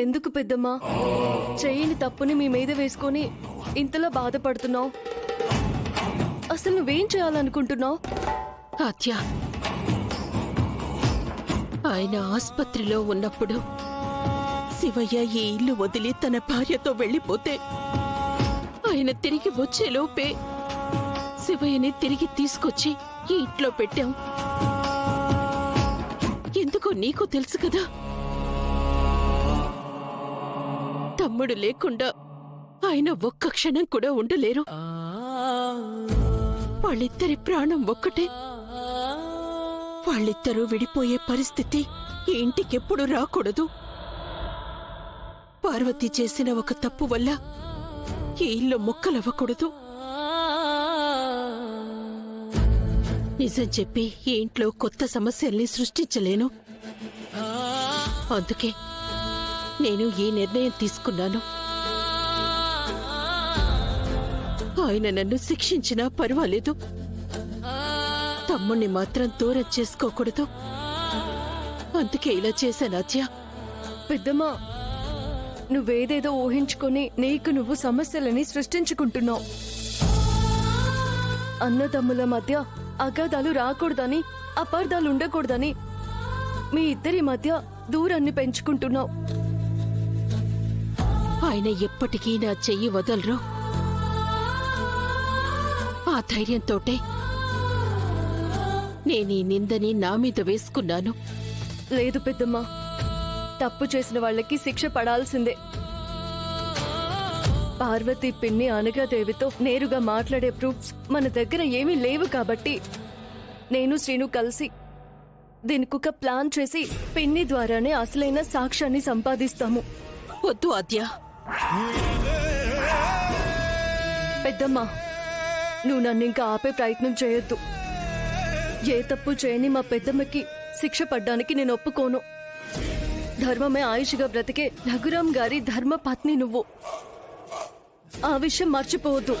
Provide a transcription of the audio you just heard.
ఎందుకు పెద్దమ్మా చేయని తప్పుని మీ మీద వేసుకొని ఇంతలా బాధపడుతున్నావు? అసలు నువ్వేం చేయాలనుకుంటున్నావు? ఆద్య, ఆయన ఆస్పత్రిలో ఉన్నప్పుడు శివయ్య ఈ ఇల్లు వదిలి తన భార్యతో వెళ్ళిపోతే ఆయన తిరిగి వచ్చేలోపే శివయ్యని తిరిగి తీసుకొచ్చి ఈ ఇంట్లో పెట్టాం. ఎందుకో నీకు తెలుసు కదా, తమ్ముడు లేకుండా ఆయన ఒక్క క్షణం కూడా ఉండలేరు. వాళ్ళిద్దరి ప్రాణం ఒక్కటే. వాళ్ళిద్దరూ విడిపోయే పరిస్థితి ఈ ఇంటికెప్పుడు రాకూడదు. పార్వతి చేసిన ఒక తప్పు వల్ల ఈ ఇల్లు ముక్కలవ్వకూడదు. నిజం చెప్పి ఈ ఇంట్లో కొత్త సమస్యల్ని సృష్టించలేను. అందుకే నేను ఈ నిర్ణయం తీసుకున్నాను. ఆయన నన్ను శిక్షించినా పర్వాలేదు, తమ్ముణ్ణి మాత్రం దూరం చేసుకోకూడదు. అందుకే ఇలా చేశాను ఆద్య. పెద్దమ్మా, నువ్వేదేదో ఊహించుకొని నీకు నువ్వు సమస్యలని సృష్టించుకుంటున్నావు. అన్నదమ్ముల మధ్య అగాధాలు రాకూడదని, అపార్థాలు ఉండకూడదని మీ ఇద్దరి మధ్య దూరాన్ని పెంచుకుంటున్నావు. ఆయన ఎప్పటికీ నా చెయ్యి వదలరు. ఆ ధైర్యంతోటే నేనీ నిందని నా మీద వేసుకున్నాను. లేదు పెద్దమ్మా, తప్పు చేసిన వాళ్ళకి శిక్ష పడాల్సిందే. పార్వతి పిన్ని అనగాదేవితో నేరుగా మాట్లాడే ప్రూఫ్స్ మన దగ్గర ఏమీ లేవు కాబట్టి నేను శ్రీను కలిసి దీనికొక ప్లాన్ చేసి పిన్ని ద్వారానే అసలైన సాక్ష్యాన్ని సంపాదిస్తాము. వద్దు ఆద్య. పెద్దమ్మా, నువ్వు నన్ను ఇంకా ఆపే ప్రయత్నం చేయొద్దు. ఏ తప్పు చేయని మా పెద్దమ్మకి శిక్ష పడ్డానికి నేను ఒప్పుకోను. ధర్మమే ఆయుష్గా బ్రతికే రఘురాం గారి ధర్మ పత్ని నువ్వు. ఆ విషయం మర్చిపోవద్దు.